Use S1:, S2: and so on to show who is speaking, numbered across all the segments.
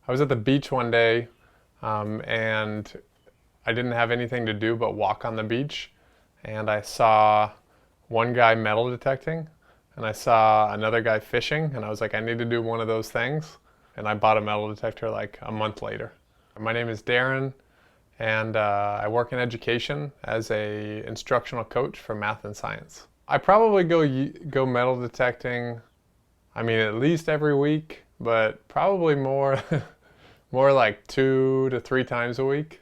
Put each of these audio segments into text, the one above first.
S1: I was at the beach one day and I didn't have anything to do but walk on the beach. And I saw one guy metal detecting and I saw another guy fishing. And I was like, I need to do one of those things. And I bought a metal detector like a month later. My name is Darren and I work in education as a instructional coach for math and science. I probably go metal detecting, I mean, at least every week, but probably more, more like 2 to 3 times a week.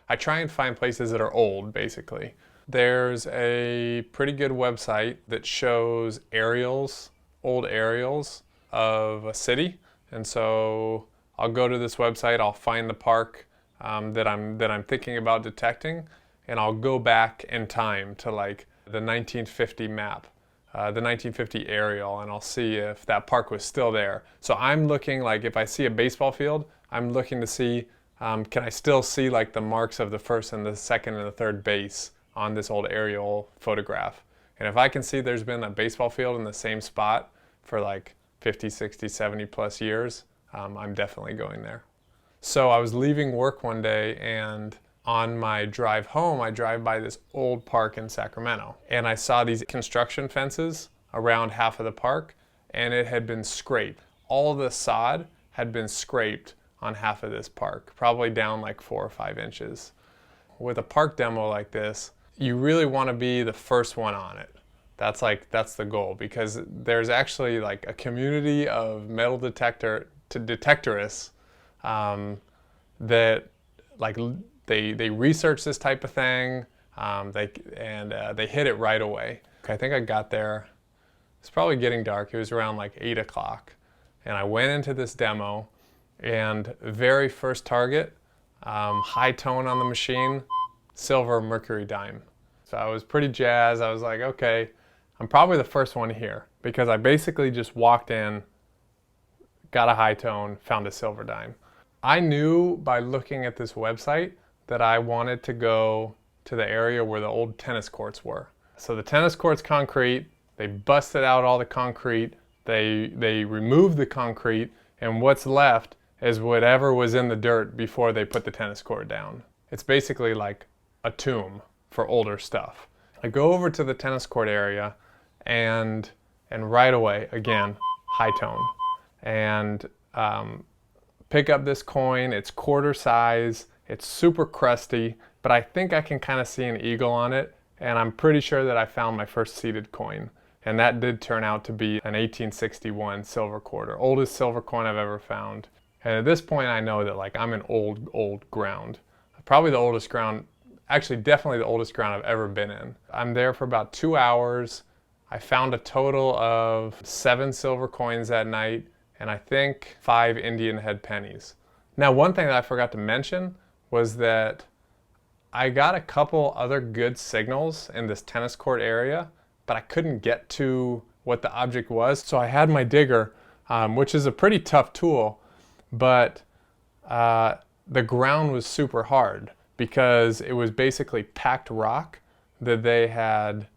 S1: I try and find places that are old, basically. There's a pretty good website that shows aerials, old aerials of a city. And so I'll go to this website, I'll find the park that I'm thinking about detecting, and I'll go back in time to like the 1950 map, the 1950 aerial, and I'll see if that park was still there. So I'm looking, like if I see a baseball field, I'm looking to see, can I still see like the marks of the first and the second and the third base on this old aerial photograph. And if I can see there's been a baseball field in the same spot for like 50, 60, 70 plus years, I'm definitely going there. So I was leaving work one day, and on my drive home, I drive by this old park in Sacramento, and I saw these construction fences around half of the park, and it had been scraped. All the sod had been scraped on half of this park, probably down like 4 or 5 inches. With a park demo like this, you really want to be the first one on it. That's the goal, because there's actually like a community of metal detectorists that like they research this type of thing. They hit it right away. I think I got there. It's probably getting dark. It was around like 8 o'clock, and I went into this demo. And very first target, high tone on the machine, silver mercury dime. So I was pretty jazzed. I was like, okay, I'm probably the first one here, because I basically just walked in, got a high tone, found a silver dime. I knew by looking at this website that I wanted to go to the area where the old tennis courts were. So the tennis court's concrete, they busted out all the concrete, they removed the concrete, and what's left is whatever was in the dirt before they put the tennis court down. It's basically like a tomb for older stuff. I go over to the tennis court area, and right away, again, high tone, and pick up this coin. It's quarter size, it's super crusty, but I think I can kind of see an eagle on it, and I'm pretty sure that I found my first seeded coin. And that did turn out to be an 1861 silver quarter, oldest silver coin I've ever found. And at this point I know that like I'm in old ground. Probably the oldest ground, actually definitely the oldest ground I've ever been in. I'm there for about 2 hours. I found a total of 7 silver coins that night, and I think 5 Indian head pennies. Now, one thing that I forgot to mention was that I got a couple other good signals in this tennis court area, but I couldn't get to what the object was. So I had my digger, which is a pretty tough tool, but the ground was super hard because it was basically packed rock that they had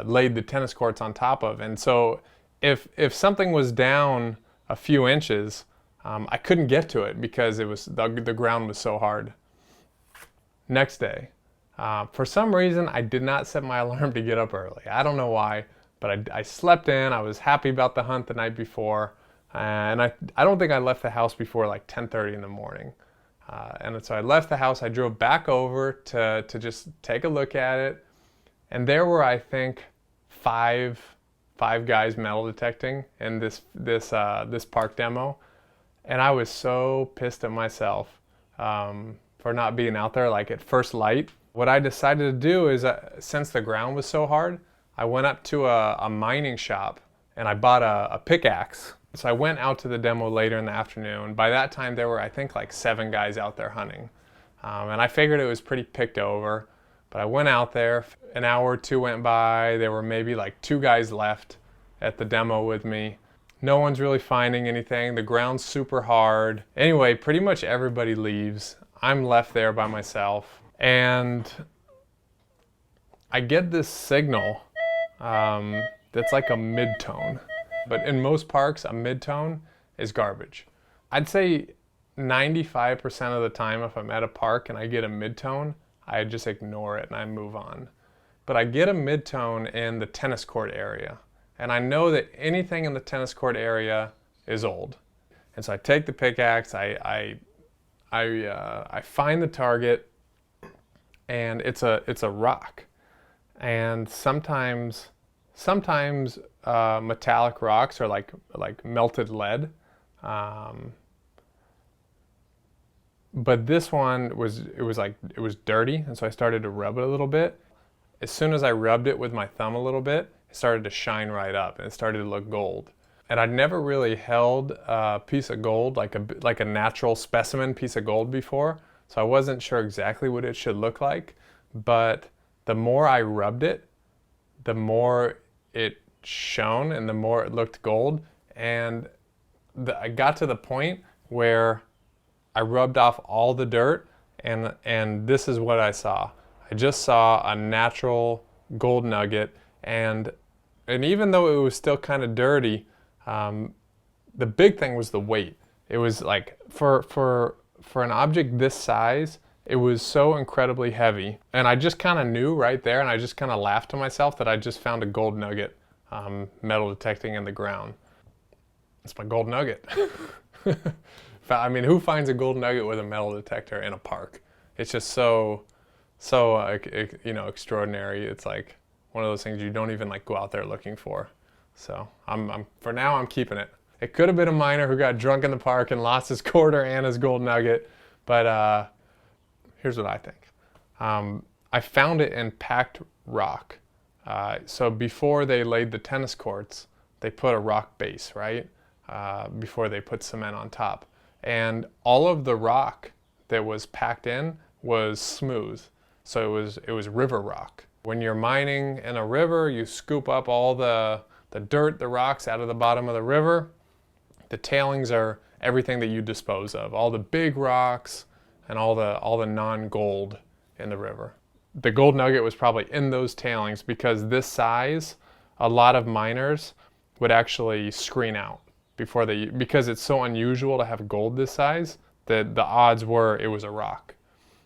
S1: laid the tennis courts on top of. And so if something was down a few inches, I couldn't get to it because it was the ground was so hard. Next day, for some reason, I did not set my alarm to get up early. I don't know why, but I slept in. I was happy about the hunt the night before, and I don't think I left the house before like 10:30 in the morning. And so I left the house. I drove back over to just take a look at it, and there were, I think, five guys metal detecting in this park demo, and I was so pissed at myself for not being out there like at first light. What I decided to do is, since the ground was so hard, I went up to a mining shop and I bought a pickaxe. So I went out to the demo later in the afternoon. By that time there were, I think, like 7 guys out there hunting. And I figured it was pretty picked over, but I went out there. An hour or 2 went by. There were maybe like 2 guys left at the demo with me. No one's really finding anything. The ground's super hard. Anyway, pretty much everybody leaves. I'm left there by myself, and I get this signal that's like a mid-tone. But in most parks, a mid-tone is garbage. I'd say 95% of the time, if I'm at a park and I get a mid-tone, I just ignore it and I move on. But I get a mid-tone in the tennis court area, and I know that anything in the tennis court area is old. And so I take the pickaxe, I find the target, and it's a rock. And sometimes metallic rocks are like melted lead. But this one was dirty, and so I started to rub it a little bit. As soon as I rubbed it with my thumb a little bit, it started to shine right up and it started to look gold. And I'd never really held a piece of gold, like a natural specimen piece of gold before, so I wasn't sure exactly what it should look like. But the more I rubbed it, the more it shone and the more it looked gold. And I got to the point where I rubbed off all the dirt, and this is what I saw. I just saw a natural gold nugget, and even though it was still kind of dirty, the big thing was the weight. It was like, for an object this size, it was so incredibly heavy. And I just kind of knew right there, and I just kind of laughed to myself that I just found a gold nugget metal detecting in the ground. It's my gold nugget. I mean, who finds a gold nugget with a metal detector in a park? It's just so extraordinary. It's like one of those things you don't even like go out there looking for. So for now I'm keeping it. It could have been a miner who got drunk in the park and lost his quarter and his gold nugget, but here's what I think. I found it in packed rock. So before they laid the tennis courts, they put a rock base, right? Before they put cement on top. And all of the rock that was packed in was smooth. So it was river rock. When you're mining in a river, you scoop up all the dirt, the rocks out of the bottom of the river. The tailings are everything that you dispose of, all the big rocks and all the non-gold in the river. The gold nugget was probably in those tailings because this size, a lot of miners would actually screen out because it's so unusual to have gold this size, that the odds were it was a rock.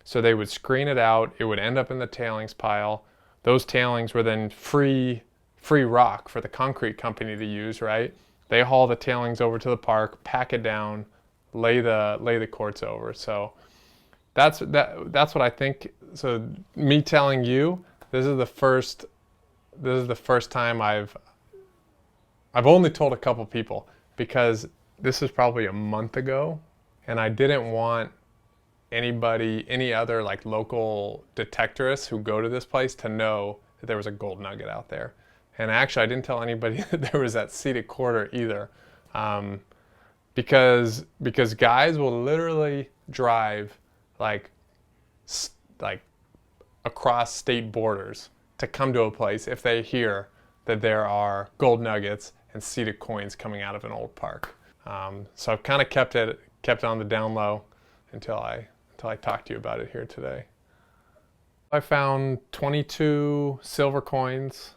S1: So they would screen it out, it would end up in the tailings pile. Those tailings were then free rock for the concrete company to use, right? They haul the tailings over to the park, pack it down, lay the courts over. So that's what I think. So me telling you, this is the first time I've only told a couple people, because this was probably a month ago, and I didn't want any other like local detectorists who go to this place to know that there was a gold nugget out there. And actually I didn't tell anybody that there was that seated quarter either, because guys will literally drive like across state borders to come to a place if they hear that there are gold nuggets and seated coins coming out of an old park. So I've kind of kept it on the down low until I talked to you about it here today. I found 22 silver coins,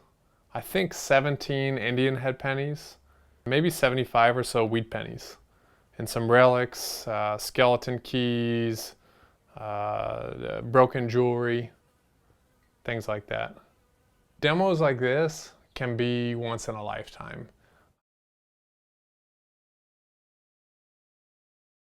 S1: I think 17 Indian head pennies, maybe 75 or so wheat pennies, and some relics, skeleton keys, broken jewelry, things like that. Demos like this can be once in a lifetime.